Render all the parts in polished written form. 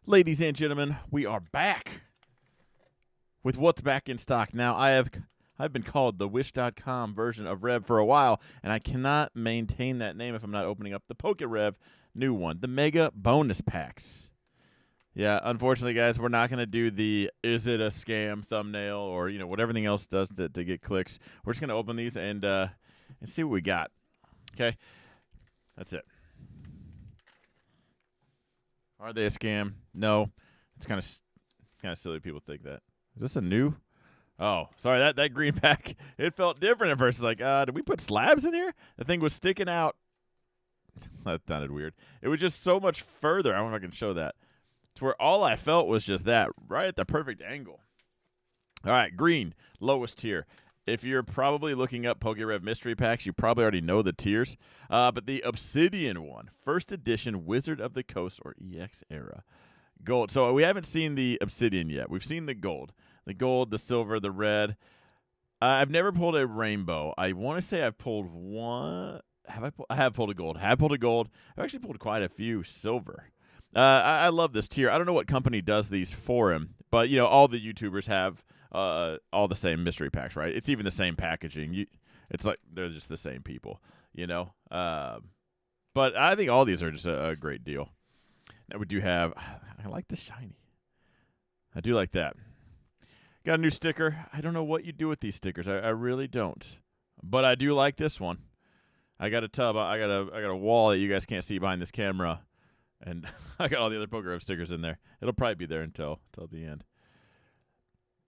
Ladies and gentlemen, we are back with what's back in stock. Now, I've been called the Wish.com version of Rev for a while, and I cannot maintain that name if I'm not opening up the PokéRev new one, the Mega Bonus Packs. Yeah, unfortunately, guys, we're not going to do the is it a scam thumbnail or, what everything else does to get clicks. We're just going to open these and see what we got. Okay? That's it. Are they a scam? No. It's kind of silly people think that. Is this a new? Oh, sorry, that green pack, it felt different at first. It's like, did we put slabs in here? The thing was sticking out. That sounded weird. It was just so much further. I don't know if I can show that. To where all I felt was just that, right at the perfect angle. All right, green, lowest tier. If you're probably looking up PokéRev mystery packs, you probably already know the tiers. But the Obsidian one, first edition Wizard of the Coast or EX era. Gold. So we haven't seen the Obsidian yet. We've seen the gold. The gold, the silver, the red. I've never pulled a rainbow. I want to say I've pulled one. I have pulled a gold. I've actually pulled quite a few silver. I love this tier. I don't know what company does these for him, but all the YouTubers have all the same mystery packs, right? It's even the same packaging. It's like they're just the same people, But I think all these are just a great deal. Now we do have. I like the shiny. I do like that. Got a new sticker. I don't know what you do with these stickers. I really don't, but I do like this one. I got a tub. I got a wall that you guys can't see behind this camera. And I got all the other PokéRev stickers in there. It'll probably be there until the end.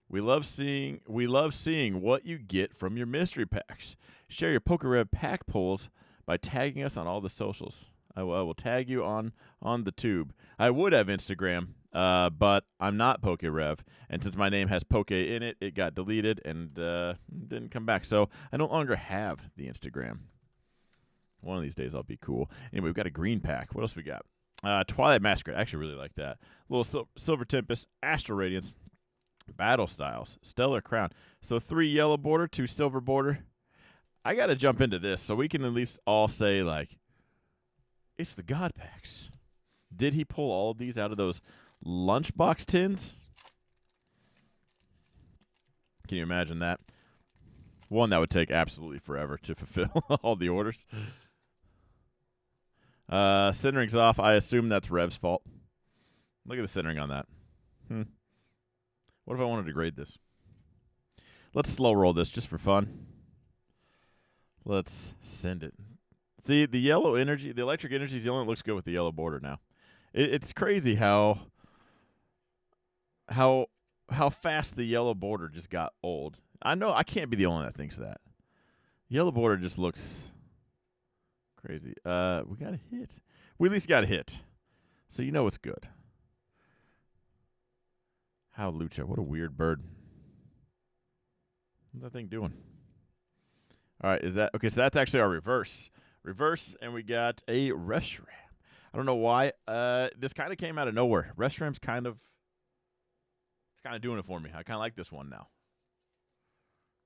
We love seeing what you get from your mystery packs. Share your PokéRev pack pulls by tagging us on all the socials. I will tag you on the tube. I would have Instagram, but I'm not PokéRev, and since my name has Poke in it, it got deleted and didn't come back. So I no longer have the Instagram. One of these days I'll be cool. Anyway, we've got a green pack. What else we got? Twilight Masquerade. I actually really like that. Little Silver Tempest, Astral Radiance, Battle Styles, Stellar Crown. So 3 yellow border, 2 silver border. I got to jump into this so we can at least all say, it's the God Packs. Did he pull all of these out of those lunchbox tins? Can you imagine that? One, that would take absolutely forever to fulfill all the orders. Centering's off. I assume that's Rev's fault. Look at the centering on that. What if I wanted to grade this? Let's slow roll this just for fun. Let's send it. See, the yellow energy, the electric energy is the only one that looks good with the yellow border now. It's crazy how fast the yellow border just got old. I know I can't be the only one that thinks that. Yellow border just looks crazy. We got a hit. We at least got a hit. So you know it's good. How Lucha. What a weird bird. What's that thing doing? All right, is that okay? So that's actually our reverse. And we got a Reshiram. I don't know why. This kind of came out of nowhere. Reshiram's kind of doing it for me. I kind of like this one now.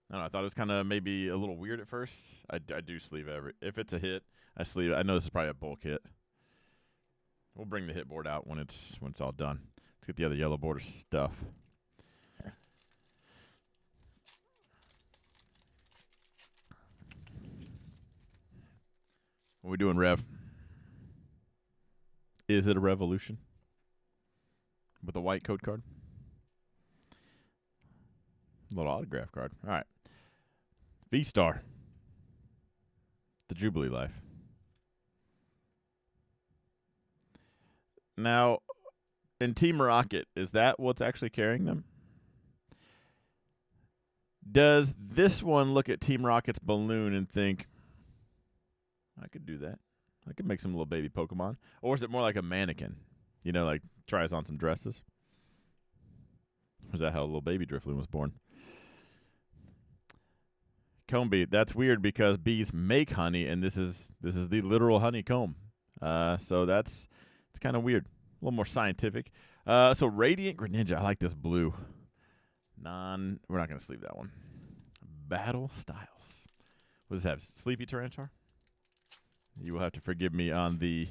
I don't know, I thought it was kind of maybe a little weird at first. I do sleeve if it's a hit, I sleeve it. I know this is probably a bulk hit. We'll bring the hit board out when it's all done. Let's get the other yellow border stuff. What are we doing, Rev? Is it a revolution? With a white code card? A little autograph card. All right. V-Star. The Jubilee Life. Now, in Team Rocket, is that what's actually carrying them? Does this one look at Team Rocket's balloon and think, I could do that. I could make some little baby Pokemon. Or is it more like a mannequin? Like tries on some dresses? Or is that how a little baby Drifloon was born? Comb bee. That's weird because bees make honey, and this is the literal honeycomb. So it's kind of weird. A little more scientific. So Radiant Greninja. I like this blue. We're not going to sleeve that one. Battle Styles. What does it have? Sleepy Tyranitar? You will have to forgive me on the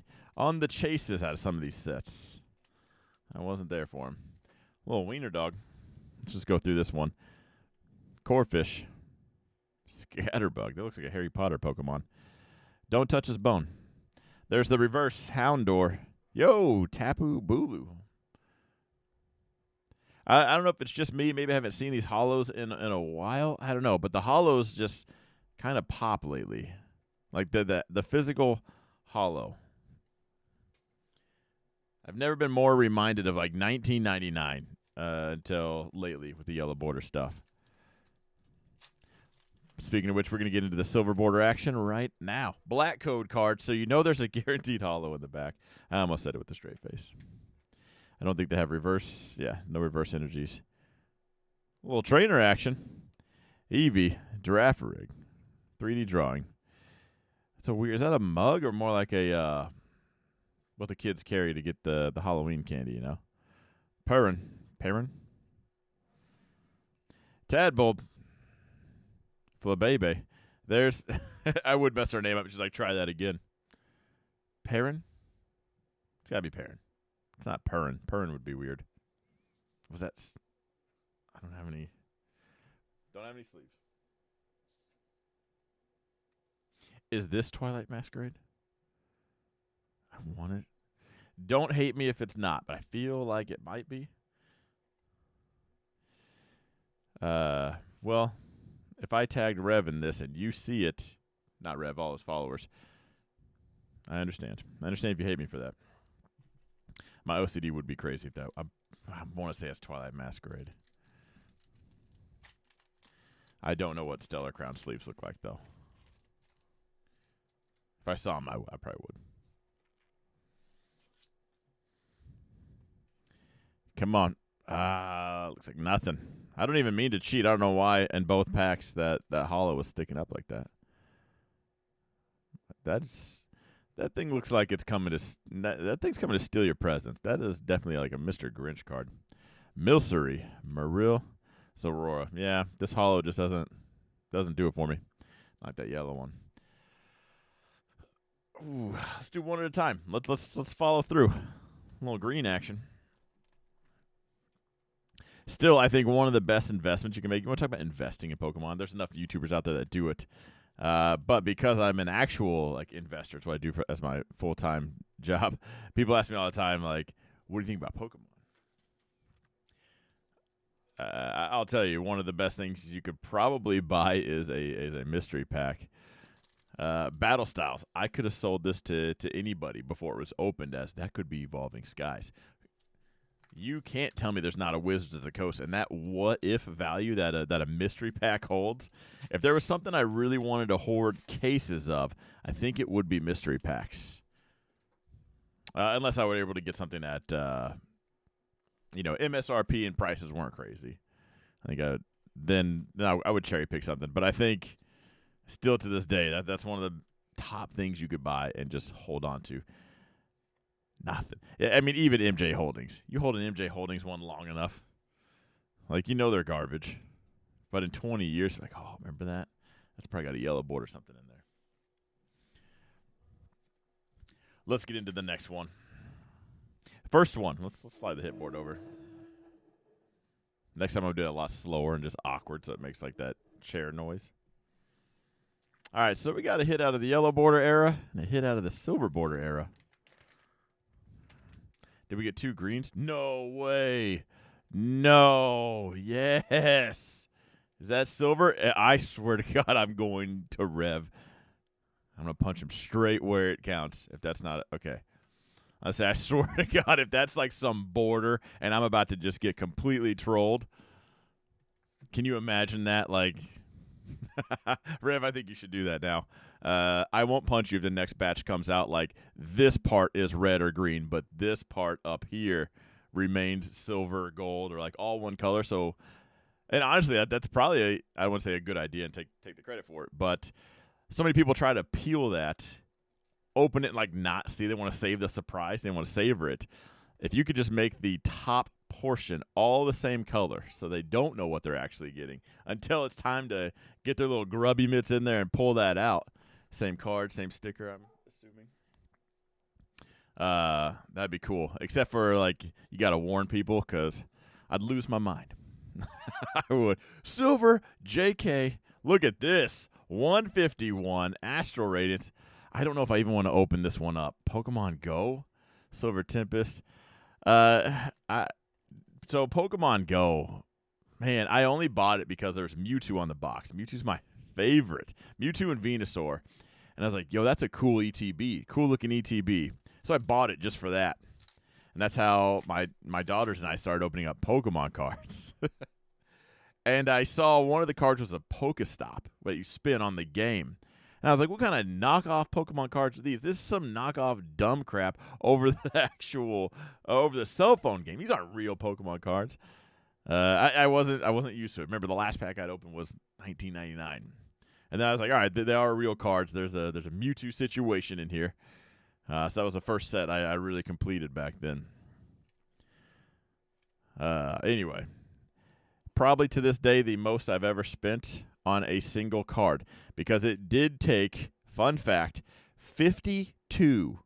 chases out of some of these sets. I wasn't there for him. Little wiener dog. Let's just go through this one. Corphish. Scatterbug. That looks like a Harry Potter Pokemon. Don't touch his bone. There's the reverse Houndour. Yo, Tapu Bulu. I don't know if it's just me. Maybe I haven't seen these hollows in a while. I don't know. But the hollows just kind of pop lately. Like the physical hollow. I've never been more reminded of like 1999 until lately with the yellow border stuff. Speaking of which, we're going to get into the silver border action right now. Black code card, so you know there's a guaranteed hollow in the back. I almost said it with a straight face. I don't think they have reverse. Yeah, no reverse energies. A little trainer action. Eevee, Girafarig. 3D drawing. It's a weird. Is that a mug or more like a what the kids carry to get the Halloween candy? You know, Perrin. Tadbulb. Flabebe. There's. I would mess her name up. She's like, try that again. Perrin. It's gotta be Perrin. It's not Perrin. Perrin would be weird. Was that? I don't have any. Don't have any sleeves. Is this Twilight Masquerade? I want it. Don't hate me if it's not, but I feel like it might be. Well, if I tagged Rev in this and you see it, not Rev, all his followers, I understand. I understand if you hate me for that. My OCD would be crazy if that. I want to say it's Twilight Masquerade. I don't know what Stellar Crown sleeves look like, though. If I saw them, I probably would. Come on. Looks like nothing. I don't even mean to cheat. I don't know why in both packs that hollow was sticking up like that. That thing looks like it's coming to that thing's coming to steal your presents. That is definitely like a Mr. Grinch card. Milcery, Maril, Zorora. Yeah, this hollow just doesn't do it for me. Like that yellow one. Ooh, let's do one at a time. Let's follow through. A little green action. Still, I think one of the best investments you can make. You want to talk about investing in Pokemon? There's enough YouTubers out there that do it. But because I'm an actual investor, it's what I do as my full-time job. People ask me all the time, like, "What do you think about Pokemon?" I'll tell you, one of the best things you could probably buy is a mystery pack. Battle Styles. I could have sold this to anybody before it was opened, as that could be Evolving Skies. You can't tell me there's not a Wizards of the Coast, and that what-if value that a mystery pack holds. If there was something I really wanted to hoard cases of, I think it would be mystery packs. Unless I were able to get something at, MSRP and prices weren't crazy. I think I would cherry pick something. But I think still to this day, that's one of the top things you could buy and just hold on to. Nothing. I mean, even MJ Holdings. You hold an MJ Holdings one long enough, they're garbage. But in 20 years, you're like, oh, remember that? That's probably got a yellow board or something in there. Let's get into the next one. First one. Let's slide the hit board over. Next time I'm going to do it a lot slower and just awkward so it makes like that chair noise. All right, so we got a hit out of the yellow border era and a hit out of the silver border era. Did we get two greens? No way. No. Yes. Is that silver? I swear to God, I'm going to Rev. I'm going to punch him straight where it counts, if that's not okay. I swear to God, if that's like some border and I'm about to just get completely trolled, can you imagine that? Like, Rev, I think you should do that now. I won't punch you if the next batch comes out like this part is red or green, but this part up here remains silver, gold, or like all one color. So, and honestly, that's probably I wouldn't say a good idea and take the credit for it, but so many people try to peel that, open it, like not see. They want to save the surprise. They want to savor it. If you could just make the top portion all the same color so they don't know what they're actually getting until it's time to get their little grubby mitts in there and pull that out. Same card, same sticker, I'm assuming. That'd be cool. Except for, like, you got to warn people because I'd lose my mind. I would. Silver JK. Look at this. 151 Astral Radiance. I don't know if I even want to open this one up. Pokemon Go. Silver Tempest. So Pokemon Go. Man, I only bought it because there's Mewtwo on the box. Mewtwo's my favorite. Mewtwo and Venusaur. And I was like, yo, that's a cool ETB. Cool looking ETB. So I bought it just for that. And that's how my daughters and I started opening up Pokemon cards. And I saw one of the cards was a Pokestop that you spin on the game. And I was like, what kind of knockoff Pokemon cards are these? This is some knockoff dumb crap over the cell phone game. These aren't real Pokemon cards. I wasn't used to it. Remember, the last pack I'd opened was $19.99. And then I was like, all right, they are real cards. There's a Mewtwo situation in here. So that was the first set I really completed back then. Anyway, probably to this day the most I've ever spent on a single card, because it did take, fun fact, 52,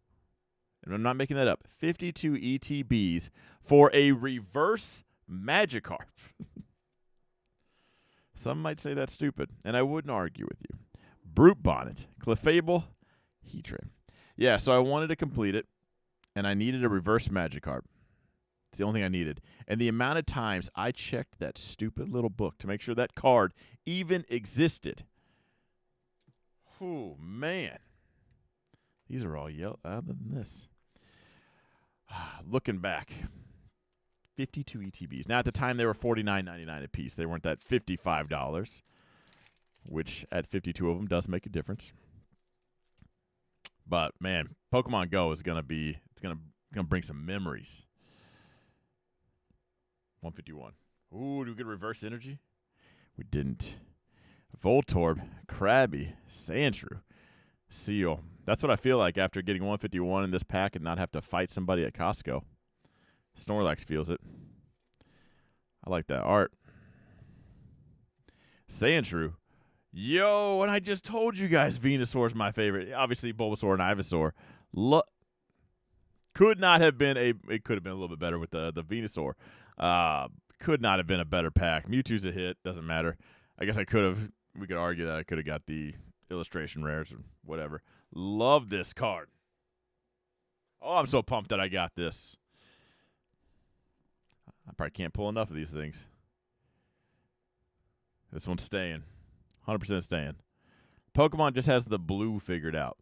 and I'm not making that up, 52 ETBs for a reverse Magikarp. Some might say that's stupid, and I wouldn't argue with you. Brute Bonnet, Clefable, Heatran. Yeah, so I wanted to complete it, and I needed a reverse Magikarp. It's the only thing I needed. And the amount of times I checked that stupid little book to make sure that card even existed. Oh, man. These are all yellow. Other than this. Looking back, 52 ETBs. Now, at the time, they were $49.99 a piece. They weren't that $55, which at 52 of them does make a difference. But, man, Pokemon Go is going to be, it's going to bring some memories. 151. Ooh, do we get reverse energy? We didn't. Voltorb, Krabby, Sandshrew, Seal. That's what I feel like after getting 151 in this pack and not have to fight somebody at Costco. Snorlax feels it. I like that art. Sandshrew. Yo, and I just told you guys Venusaur is my favorite. Obviously, Bulbasaur and Ivysaur. Could not have been it could have been a little bit better with the Venusaur. Could not have been a better pack. Mewtwo's a hit. Doesn't matter. I guess we could argue that I could have got the illustration rares or whatever. Love this card. Oh, I'm so pumped that I got this. I probably can't pull enough of these things. This one's staying. 100% staying. Pokemon just has the blue figured out.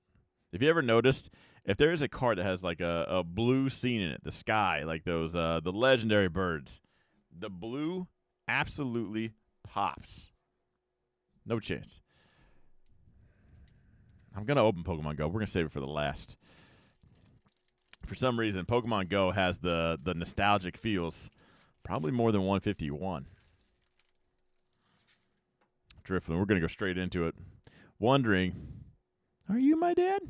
If you ever noticed, if there is a card that has like a blue scene in it, the sky, like those the legendary birds, the blue absolutely pops. No chance. I'm going to open Pokemon Go. We're going to save it for the last. For some reason, Pokemon Go has the nostalgic feels probably more than 151. Drifloon, we're going to go straight into it. Wondering, are you my dad?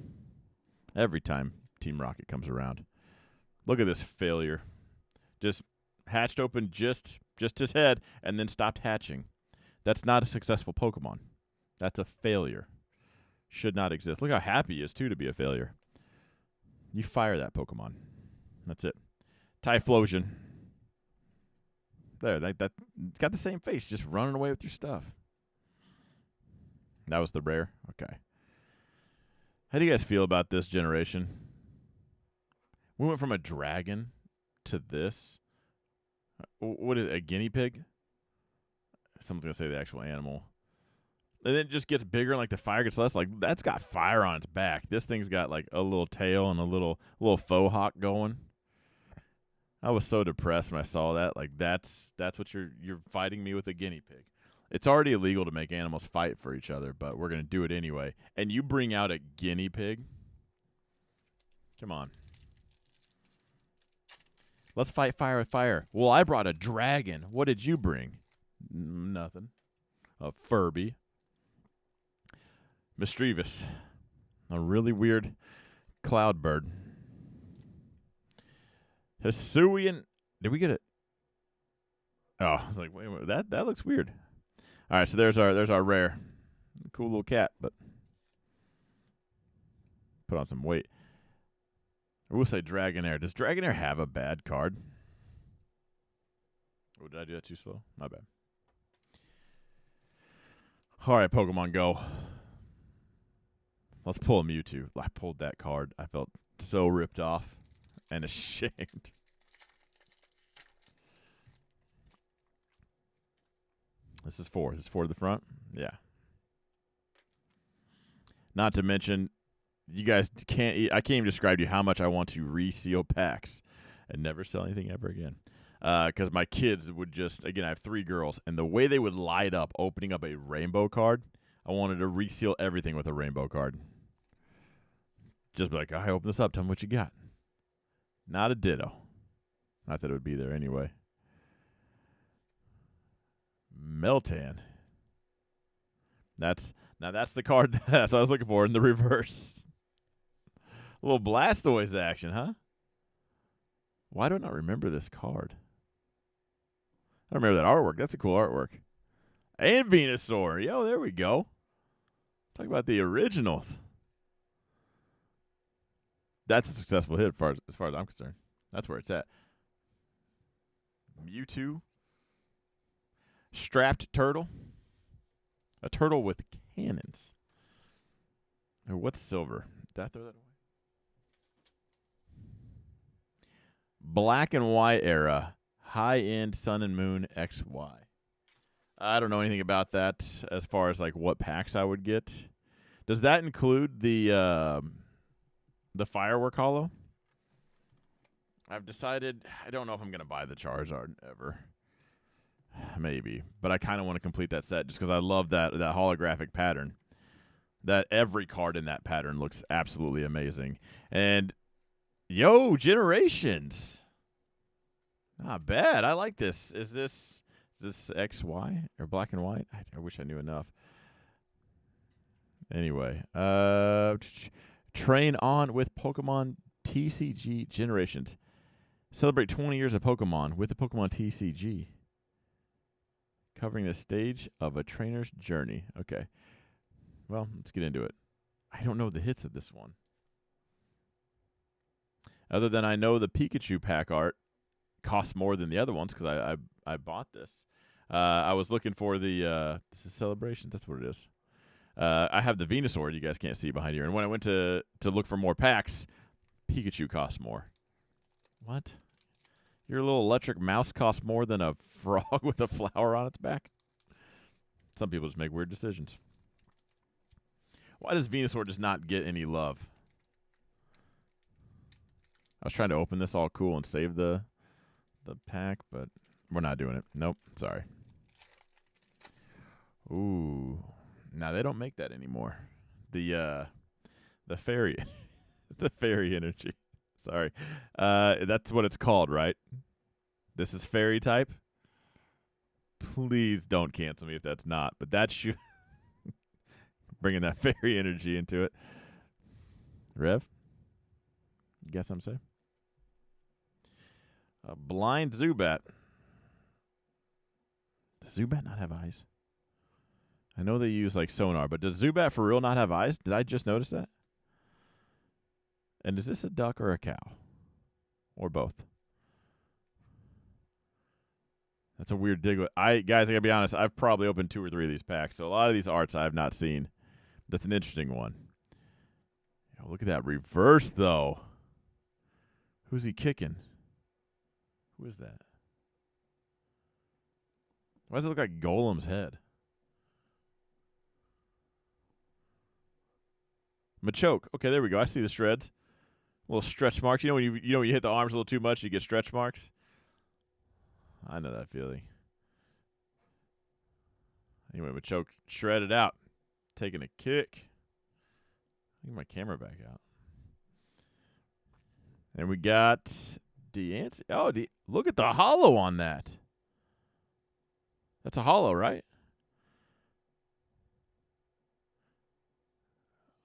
Every time Team Rocket comes around. Look at this failure. Just hatched open just his head and then stopped hatching. That's not a successful Pokemon. That's a failure. Should not exist. Look how happy he is, too, to be a failure. You fire that Pokemon. That's it. Typhlosion. There, it's got the same face, just running away with your stuff. That was the rare? Okay. How do you guys feel about this generation? We went from a dragon to this. What is it, a guinea pig? Someone's going to say the actual animal. And then it just gets bigger and like the fire gets less. Like, that's got fire on its back. This thing's got like a little tail and a little faux hawk going. I was so depressed when I saw that. Like, that's what you're fighting me with a guinea pig. It's already illegal to make animals fight for each other, but we're going to do it anyway. And you bring out a guinea pig? Come on. Let's fight fire with fire. Well, I brought a dragon. What did you bring? Nothing. A Furby. Mischievous. A really weird cloud bird. Hisuian. Did we get it? Oh, I was like, wait a minute. That looks weird. All right, so there's our rare. Cool little cat, but put on some weight. I will say Dragonair. Does Dragonair have a bad card? Oh, did I do that too slow? My bad. All right, Pokemon Go. Let's pull a Mewtwo. I pulled that card. I felt so ripped off and ashamed. This is 4. This is 4 to the front? Yeah. Not to mention, you guys can't. I can't even describe to you how much I want to reseal packs and never sell anything ever again. Because my kids would just, again, I have 3 girls, and the way they would light up opening up a rainbow card, I wanted to reseal everything with a rainbow card. Just be like, I open this up. Tell me what you got. Not a Ditto. Not that it would be there anyway. Meltan. That's the card. That's what I was looking for in the reverse. A little Blastoise action, huh? Why do I not remember this card? I don't remember that artwork. That's a cool artwork. And Venusaur. Yo, there we go. Talk about the originals. That's a successful hit as far as I'm concerned. That's where it's at. Mewtwo. Strapped turtle. A turtle with cannons. Or what's silver? Did I throw that away? Black and white era. High-end Sun and Moon XY. I don't know anything about that as far as like what packs I would get. Does that include the Firework Holo? I've decided I don't know if I'm going to buy the Charizard ever. Maybe. But I kind of want to complete that set just because I love that holographic pattern. That every card in that pattern looks absolutely amazing. And, yo, Generations. Not bad. I like this. Is this XY or black and white? I wish I knew enough. Anyway, train on with Pokemon TCG Generations. Celebrate 20 years of Pokemon with the Pokemon TCG. Covering the stage of a trainer's journey. Okay. Well, let's get into it. I don't know the hits of this one. Other than I know the Pikachu pack art costs more than the other ones because I bought this. I was looking for the this is Celebrations. That's what it is. I have the Venusaur you guys can't see behind here. And when I went to look for more packs, Pikachu costs more. What? Your little electric mouse costs more than a frog with a flower on its back? Some people just make weird decisions. Why does Venusaur just not get any love? I was trying to open this all cool and save the pack, but we're not doing it. Nope, sorry. Ooh. Now they don't make that anymore. The fairy the fairy energy. Sorry. That's what it's called, right? This is fairy type. Please don't cancel me if that's not, but that should bringing that fairy energy into it. Rev? You got something to say? A blind Zubat. Does Zubat not have eyes? I know they use like sonar, but does Zubat for real not have eyes? Did I just notice that? And is this a duck or a cow? Or both? That's a weird dig. Guys, I gotta be honest, I've probably opened 2 or 3 of these packs, so a lot of these arts I have not seen. That's an interesting one. Oh, look at that reverse, though. Who's he kicking? Who is that? Why does it look like Golem's head? Machoke. Okay, there we go. I see the shreds. Little stretch marks. You know when you hit the arms a little too much, you get stretch marks. I know that feeling. Anyway, Machoke shredded out, taking a kick. Get my camera back out. And we got Deancey. Oh, look at the holo on that. That's a holo, right?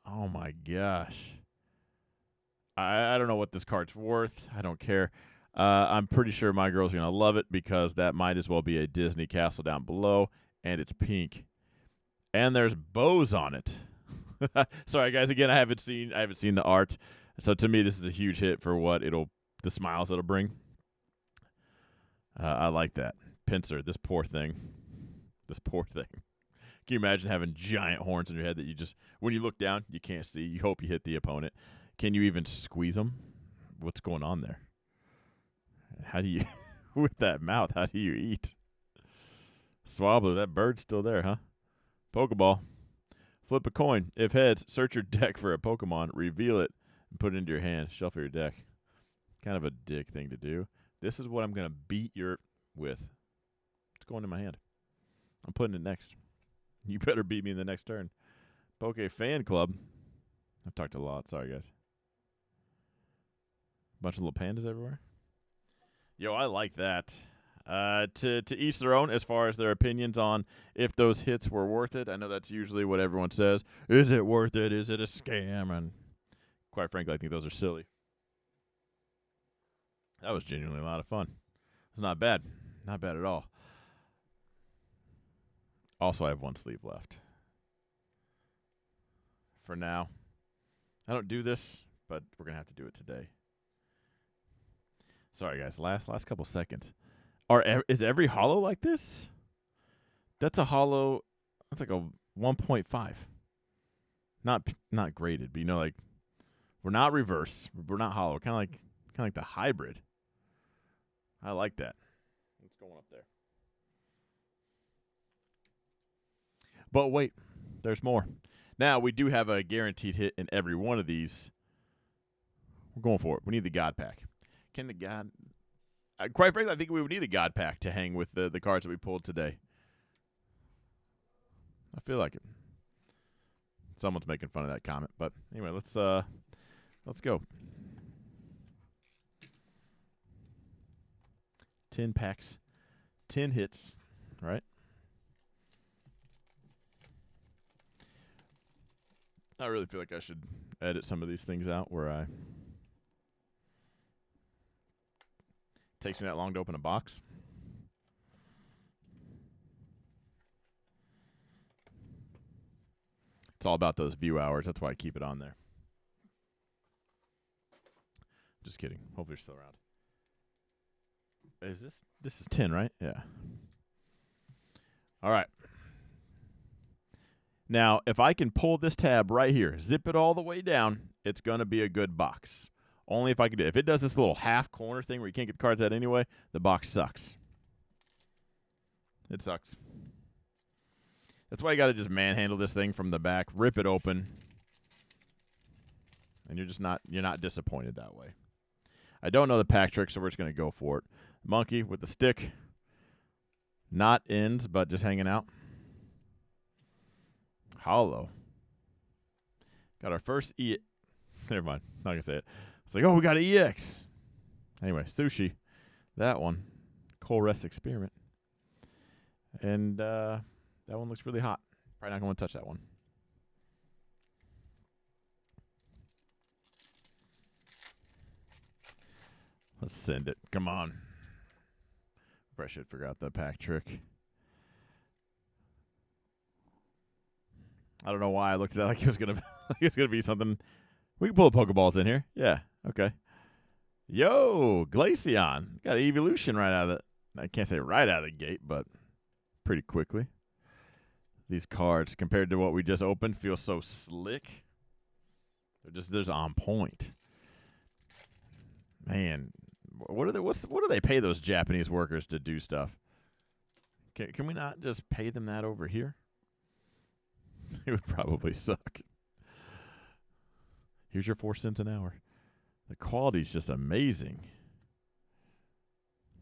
Oh, my gosh. I don't know what this card's worth. I don't care. I'm pretty sure my girl's going to love it because that might as well be a Disney castle down below, and it's pink. And there's bows on it. Sorry, guys. Again, I haven't seen the art. So to me, this is a huge hit for what the smiles it'll bring. I like that. Pincer, this poor thing. This poor thing. Can you imagine having giant horns in your head that you just, when you look down, you can't see? You hope you hit the opponent. Can you even squeeze them? What's going on there? How do you, with that mouth, how do you eat? Swablu, that bird's still there, huh? Pokeball. Flip a coin. If heads, search your deck for a Pokemon, reveal it, and put it into your hand. Shuffle your deck. Kind of a dick thing to do. This is what I'm going to beat your with. It's going in my hand. I'm putting it next. You better beat me in the next turn. Poke Fan Club. I've talked a lot. Sorry, guys. Bunch of little pandas everywhere. Yo, I like that. To each their own as far as their opinions on if those hits were worth it. I know that's usually what everyone says. Is it worth it? Is it a scam? And quite frankly, I think those are silly. That was genuinely a lot of fun. It's not bad. Not bad at all. Also, I have one sleeve left. For now. I don't do this, but we're going to have to do it today. Sorry, guys. Last couple seconds. Is every hollow like this? That's a hollow. That's like a 1.5. Not graded, but like we're not reverse. We're not hollow. Kind of like the hybrid. I like that. What's going up there? But wait, there's more. Now we do have a guaranteed hit in every one of these. We're going for it. We need the God Pack. Can the God? Quite frankly, I think we would need a God Pack to hang with the cards that we pulled today. I feel like it. Someone's making fun of that comment, but anyway, let's go. 10 packs, 10 hits, right? I really feel like I should edit some of these things out where takes me that long to open a box. It's all about those view hours. That's why I keep it on there. Just kidding. Hopefully you're still around. Is this is 10, right? Yeah. All right. Now, if I can pull this tab right here, zip it all the way down, it's going to be a good box. Only if I can do it. If it does this little half corner thing where you can't get the cards out anyway, the box sucks. It sucks. That's why you got to just manhandle this thing from the back, rip it open, and you're not disappointed that way. I don't know the pack trick, so we're just going to go for it. Monkey with the stick. Not ends, but just hanging out. Hollow. Got our first Never mind. Not going to say it. It's like, oh, we got an EX. Anyway, Sushi. That one. Coal Rest Experiment. And that one looks really hot. Probably not going to touch that one. Let's send it. Come on. Probably should figure out the pack trick. I don't know why I looked at that like it was gonna be something. We can pull the Pokeballs in here. Yeah. Okay. Yo, Glaceon. Got an evolution right out of the. I can't say right out of the gate, but pretty quickly. These cards, compared to what we just opened, feel so slick. They're on point. Man, what do they pay those Japanese workers to do stuff? Can we not just pay them that over here? It would probably suck. Here's your 4 cents an hour. The quality's just amazing.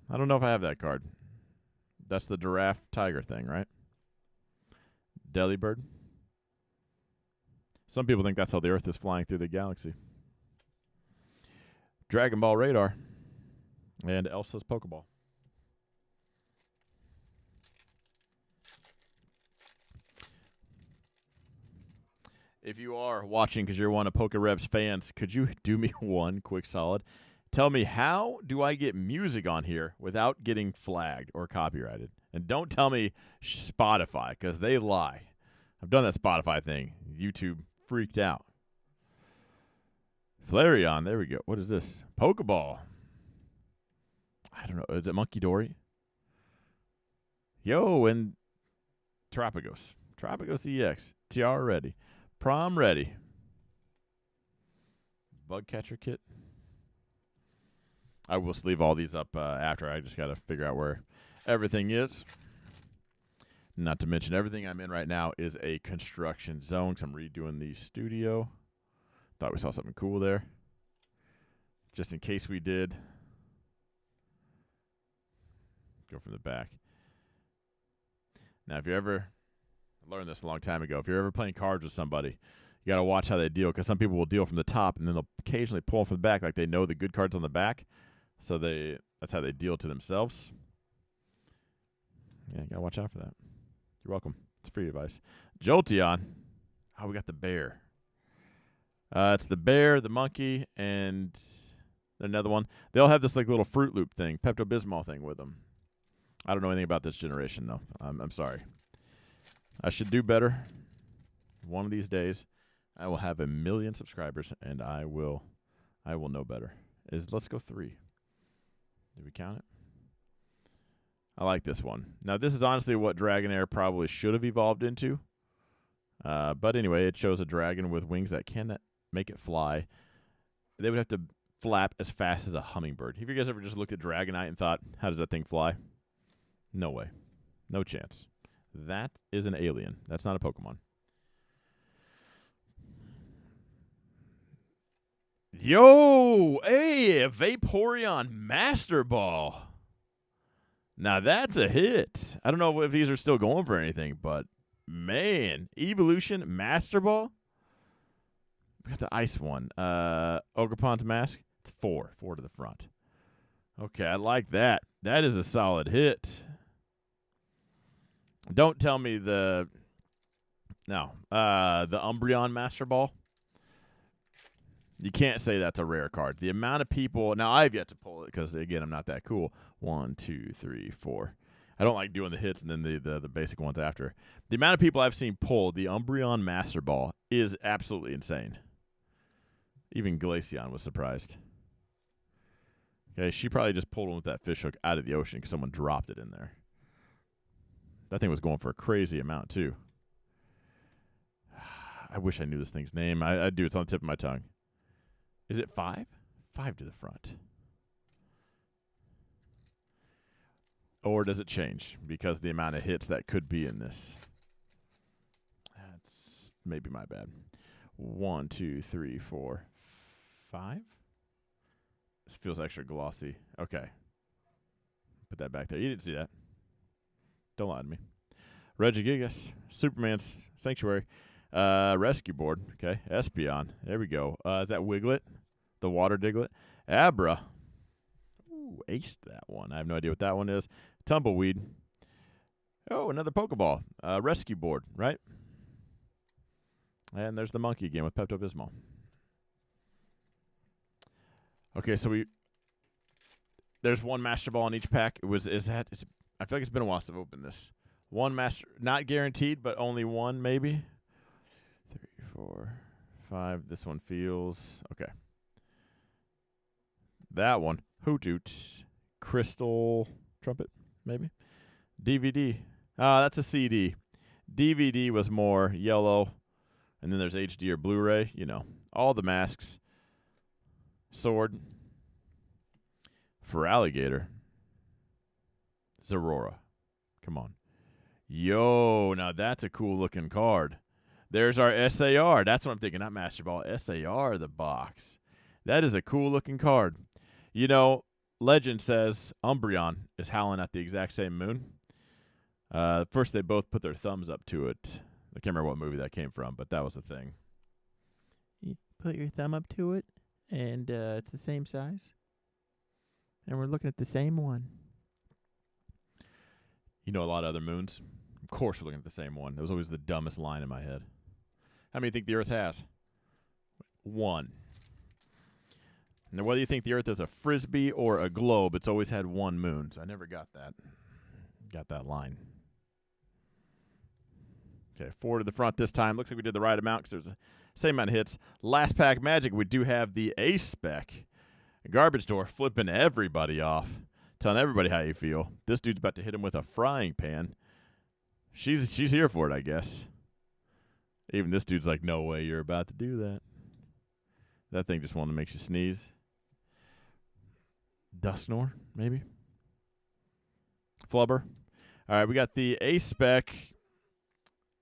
I don't know if I have that card. That's the giraffe tiger thing, right? Delibird. Some people think that's how the Earth is flying through the galaxy. Dragon Ball Radar. And Elsa's Pokeball. If you are watching because you're one of PokéRev's fans, could you do me one quick solid? Tell me, how do I get music on here without getting flagged or copyrighted? And don't tell me Spotify, because they lie. I've done that Spotify thing. YouTube freaked out. Flareon. There we go. What is this? Pokeball. I don't know. Is it Monkey Dory? Yo, and Tropicos. Tropicos EX. Tiara ready. Prom ready. Bug catcher kit. I will sleeve all these up after. I just got to figure out where everything is. Not to mention, everything I'm in right now is a construction zone because I'm redoing the studio. Thought we saw something cool there. Just in case we did. Go from the back. Now, if you ever learned this a long time ago, if you're ever playing cards with somebody, you got to watch how they deal because some people will deal from the top and then they'll occasionally pull from the back like they know the good cards on the back. So that's how they deal to themselves. Yeah, you got to watch out for that. You're welcome. It's free advice. Jolteon. Oh, we got the bear. It's the bear, the monkey, and another one. They all have this like little Fruit Loop thing, Pepto-Bismol thing with them. I don't know anything about this generation, though. I'm sorry. I should do better. One of these days, I will have 1 million subscribers, and I will know better. Let's go 3. Did we count it? I like this one. Now, this is honestly what Dragonair probably should have evolved into. But anyway, it shows a dragon with wings that can make it fly. They would have to flap as fast as a hummingbird. Have you guys ever just looked at Dragonite and thought, how does that thing fly? No way. No chance. That is an alien. That's not a Pokemon. Yo! Hey, a Vaporeon Master Ball. Now, that's a hit. I don't know if these are still going for anything, but, man. Evolution Master Ball? We got the ice one. Ogerpon's Mask. It's 4. 4 to the front. Okay, I like that. That is a solid hit. Don't tell me the Umbreon Master Ball. You can't say that's a rare card. The amount of people... Now, I've yet to pull it because, again, I'm not that cool. 1, 2, 3, 4. I don't like doing the hits and then the basic ones after. The amount of people I've seen pull the Umbreon Master Ball is absolutely insane. Even Glaceon was surprised. Okay, she probably just pulled one with that fish hook out of the ocean because someone dropped it in there. That thing was going for a crazy amount, too. I wish I knew this thing's name. I do. It's on the tip of my tongue. Is it 5? 5 to the front. Or does it change because of the amount of hits that could be in this? That's maybe my bad. 1, 2, 3, 4, 5. This feels extra glossy. Okay. Put that back there. You didn't see that. Don't lie to me. Regigigas, Superman's Sanctuary, Rescue Board. Okay, Espeon. There we go. Is that Wiglet? The Water Diglett? Abra. Ooh, aced that one. I have no idea what that one is. Tumbleweed. Oh, another Pokeball. Rescue Board, right? And there's the monkey again with Pepto-Bismol. Okay, so there's one Master Ball in each pack. I feel like it's been a while since I've opened this. One Master, not guaranteed, but only one maybe. 3, 4, 5. This one feels okay. That one, Hootoots, Crystal Trumpet, maybe. DVD. That's a CD. DVD was more yellow, and then there's HD or Blu-ray. You know, all the masks. Sword. For Alligator. Zerora. Come on. Yo, now that's a cool looking card. There's our SAR. That's what I'm thinking, not Master Ball. SAR, the box. That is a cool looking card. You know, legend says Umbreon is howling at the exact same moon. First, they both put their thumbs up to it. I can't remember what movie that came from, but that was the thing. You put your thumb up to it, and it's the same size. And we're looking at the same one. You know a lot of other moons. Of course we're looking at the same one. That was always the dumbest line in my head. How many do you think the Earth has? 1. Now, whether you think the Earth is a Frisbee or a globe, it's always had one moon. So I never got that line. Okay, 4 to the front this time. Looks like we did the right amount because there's the same amount of hits. Last pack Magic, we do have the Ace Spec. Garbage Door flipping everybody off, telling everybody how you feel. This dude's about to hit him with a frying pan. She's here for it, I guess. Even this dude's like, no way you're about to do that. That thing just wanted to make you sneeze. Dusknor, maybe. Flubber. All right, we got the Ace Spec.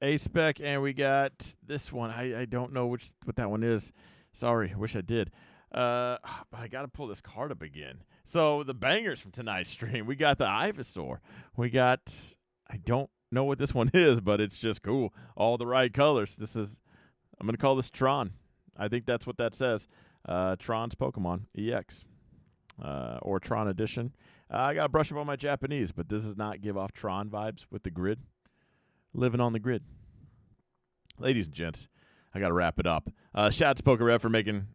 Ace Spec, and we got this one. I don't know what that one is. Sorry, I wish I did. But I got to pull this card up again. So the bangers from tonight's stream. We got the Ivysaur. We got, I don't know what this one is, but it's just cool. All the right colors. I'm going to call this Tron. I think that's what that says. Tron's Pokemon EX. Or Tron Edition. I got to brush up on my Japanese, but this does not give off Tron vibes with the grid. Living on the grid. Ladies and gents, I got to wrap it up. Shout out to PokéRev for making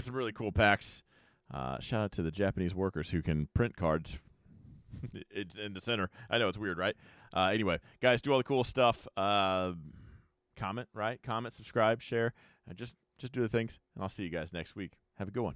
some really cool packs. Shout out to the Japanese workers who can print cards. It's in the center. I know it's weird, right? Anyway, guys, do all the cool stuff. Comment, right? Comment, subscribe, share. Just do the things, and I'll see you guys next week. Have a good one.